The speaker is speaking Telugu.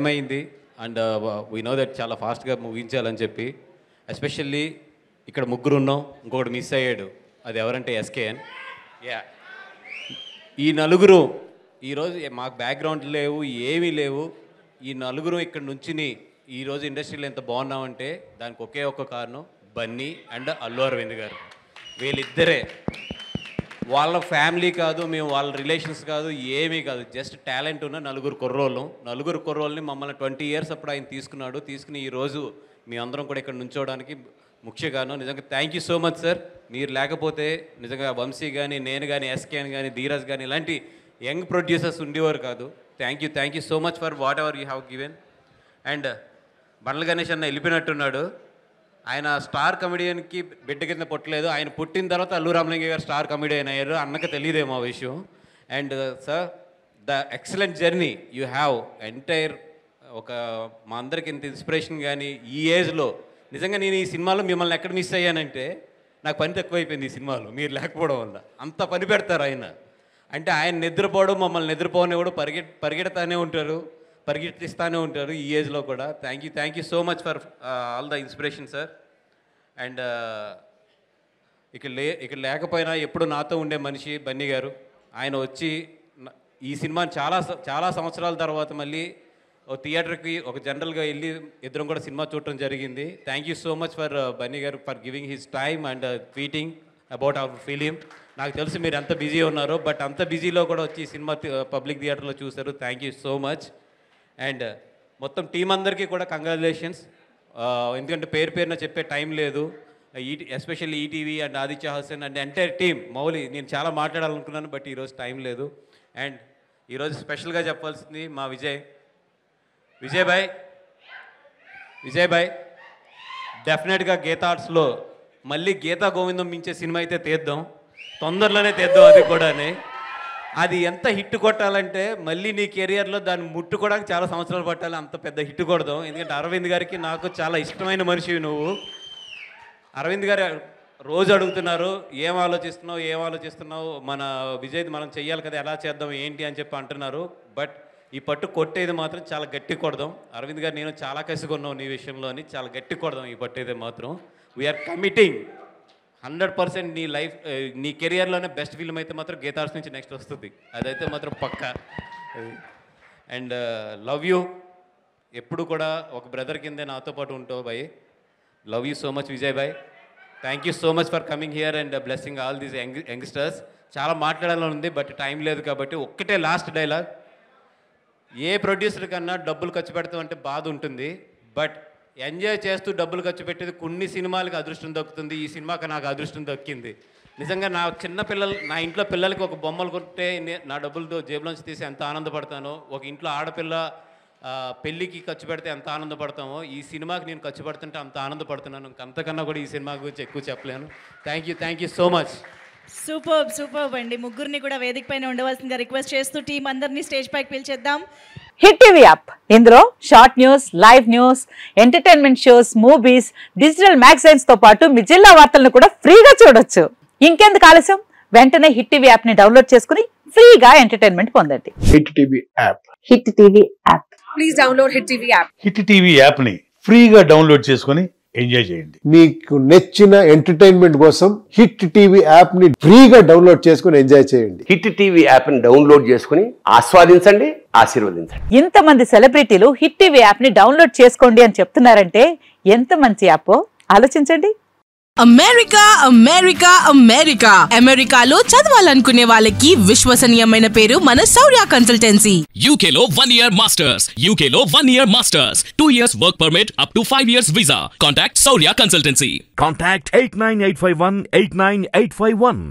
ఏమైంది అండ్ వీ నో దట్ చాలా ఫాస్ట్గా ముగించాలని చెప్పి ఎస్పెషల్లీ ఇక్కడ ముగ్గురు ఉన్నాం, ఇంకొకటి మిస్ అయ్యాడు. అది ఎవరంటే ఎస్కేఎన్. యా, ఈ నలుగురు ఈరోజు మాకు బ్యాక్గ్రౌండ్ లేవు, ఏమీ లేవు. ఈ నలుగురు ఇక్కడ నుంచి ఈరోజు ఇండస్ట్రీలో ఎంత బాగున్నామంటే దానికి ఒకే ఒక్క కారణం బన్నీ అండ్ అల్లు అరవింద్ గారు. వీళ్ళిద్దరే. వాళ్ళ ఫ్యామిలీ కాదు, మేము వాళ్ళ రిలేషన్స్ కాదు, ఏమీ కాదు. జస్ట్ టాలెంట్ ఉన్న నలుగురు కుర్రోళ్ళని మమ్మల్ని 20 years అప్పుడు ఆయన తీసుకుని ఈరోజు మీ అందరం కూడా ఇక్కడ నుంచోవడానికి ముఖ్య కారణం. నిజంగా thank you so much sir. మీరు లేకపోతే నిజంగా వంశీ కానీ, నేను కానీ, ఎస్కేఎన్ కానీ, ధీరజ్ కానీ ఇలాంటి యంగ్ ప్రొడ్యూసర్స్ ఉండేవారు కాదు. Thank you so much for whatever you have given. And Bandla Ganesh అన్న వెళ్ళిపోయినట్టున్నాడు. ఆయన స్టార్ కమెడియన్కి బిడ్డ కింద పుట్టలేదు. ఆయన పుట్టిన తర్వాత అల్లు రామలింగ గారు స్టార్ కమెడియన్ అయ్యారు. అన్నకు తెలియదేమో ఆ విషయం. And sir, the excellent journey you have entire. మా అందరికి ఇంత ఇన్స్పిరేషన్. కానీ ఈ ఏజ్లో నిజంగా నేను ఈ సినిమాలో మిమ్మల్ని ఎక్కడ మిస్ అయ్యానంటే నాకు పని తక్కువైపోయింది ఈ సినిమాలో మీరు లేకపోవడం వల్ల. అంత పని పెడతారు ఆయన. అంటే ఆయన నిద్రపోవడం, మమ్మల్ని నిద్రపోనివాడు, పరిగెడతానే ఉంటారు, పరిగెట్టిస్తూనే ఉంటారు ఈ ఏజ్లో కూడా. Thank you so much for all the inspiration sir. And ఇక్కడ లేకపోయినా ఎప్పుడు నాతో ఉండే మనిషి బన్నీ గారు. ఆయన వచ్చి ఈ సినిమాని చాలా సంవత్సరాల తర్వాత మళ్ళీ ఒక థియేటర్కి ఒక జనరల్గా వెళ్ళి ఇద్దరం కూడా సినిమా చూడటం జరిగింది. Thank you so much for Bunny గారు for giving his time and tweeting about our film. నాకు తెలుసు మీరు ఎంత బిజీ ఉన్నారో, బట్ అంత బిజీలో కూడా వచ్చి సినిమా పబ్లిక్ థియేటర్లో చూశారు. Thank you so much. And మొత్తం టీం అందరికీ కూడా కంగ్రాచులేషన్స్. ఎందుకంటే పేరున చెప్పే టైం లేదు. Especially ETV and Aditya Hasan and entire team. Mouli, నేను చాలా మాట్లాడాలనుకున్నాను బట్ ఈరోజు టైం లేదు. అండ్ ఈరోజు స్పెషల్గా చెప్పాల్సింది మా విజయ్ భాయ్ డెఫినెట్గా గీతా ఆర్ట్స్లో మళ్ళీ గీతా గోవిందం మించే సినిమా అయితే తీద్దాం, తొందరలోనే తీద్దాం. అది కూడా అది ఎంత హిట్ కొట్టాలంటే మళ్ళీ నీ కెరియర్లో దాన్ని ముట్టుకోవడానికి చాలా సంవత్సరాలు పట్టాలి. అంత పెద్ద హిట్ కొడదాం. ఎందుకంటే అరవింద్ గారికి నాకు చాలా ఇష్టమైన మనిషివి నువ్వు. అరవింద్ గారు రోజు అడుగుతున్నారు ఏం ఆలోచిస్తున్నావు, మన విజయ్ మనం చెయ్యాలి కదా, ఎలా చేద్దాం ఏంటి అని చెప్పి అంటున్నారు. బట్ ఈ పట్టు కొట్టేది మాత్రం చాలా గట్టి కొడదాం. అరవింద్ గారు నేను చాలా కసిగొన్నావు నీ విషయంలో అని, చాలా గట్టి కొడదాం ఈ పట్టేది మాత్రం. We're committing 100%. నీ లైఫ్, నీ కెరియర్లోనే బెస్ట్ ఫిల్మ్ అయితే మాత్రం గీతార్స్ నుంచి నెక్స్ట్ వస్తుంది. అదైతే మాత్రం పక్కా. And love you. ఎప్పుడు కూడా ఒక బ్రదర్ కిందే నాతో పాటు ఉంటావు భాయ్. Love you so much Vijay భాయ్. Thank you so much for coming here and blessing all these youngsters. చాలా మాట్లాడాలని ఉంది బట్ టైం లేదు కాబట్టి ఒక్కటే లాస్ట్ డైలాగ్. ఏ ప్రొడ్యూసర్ కన్నా డబ్బులు ఖర్చు పెడతాం అంటే బాధ ఉంటుంది, బట్ ఎంజాయ్ చేస్తూ డబ్బులు ఖర్చు పెట్టేది కొన్ని సినిమాలకు అదృష్టం దక్కుతుంది. ఈ సినిమాకి నాకు అదృష్టం దక్కింది. నిజంగా నా ఇంట్లో పిల్లలకి ఒక బొమ్మలు కొట్టే నా డబ్బులతో జేబులోంచి తీసి ఎంత ఆనందపడతానో, ఒక ఇంట్లో ఆడపిల్ల పెళ్ళికి ఖర్చు పెడితే ఎంత ఆనందపడతామో, ఈ సినిమాకి నేను ఖర్చు పెడుతుంటే అంత ఆనందపడుతున్నాను. అంతకన్నా కూడా ఈ సినిమా గురించి ఎక్కువ చెప్పలేను. Thank you so much. Super అండి. ముగ్గురిని కూడా వేదిక పైన ఉండవలసిందిగా రిక్వెస్ట్ చేస్తూ టీం అందరినీ స్టేజ్ పైకి పిలిచేద్దాం. హిట్ టీవీ యాప్, ఇందులో short news, live news, entertainment shows, movies, digital magazines తో పాటు మీ జిల్లా వార్తలను కూడా ఫ్రీగా చూడొచ్చు. ఇంకెందుకు ఆలస్యం, వెంటనే హిట్ టీవీ యాప్ ని డౌన్లోడ్ చేసుకుని ఫ్రీగా ఎంటర్టైన్మెంట్ పొందండి. Hit TV app. Hit TV app. Please download hit TV app. Hit TV app ని ఫ్రీగా డౌన్లోడ్ చేసుకుని ఎంజాయ్ చేయండి. మీకు నచ్చిన ఎంటర్టైన్మెంట్ కోసం హిట్ టీవీ యాప్ ని ఫ్రీగా డౌన్లోడ్ చేసుకుని ఎంజాయ్ చేయండి. హిట్ టీవీ యాప్ ని డౌన్లోడ్ చేసుకుని ఆస్వాదించండి, ఆశీర్వదించండి. ఇంతమంది సెలబ్రిటీలు హిట్ టీవీ యాప్ ని డౌన్లోడ్ చేసుకోండి అని చెప్తున్నారంటే ఎంత మంచి యాప్ ఆలోచించండి. అమెరికాలో చదవాలనుకునే వాళ్ళకి విశ్వసనీయమైన పేరు మన శౌర్య కన్సల్టెన్సీ. UK లో 1 year masters, 2 years work permit up to 5 years visa. Contact Saurya Consultancy. Contact 89851 89851.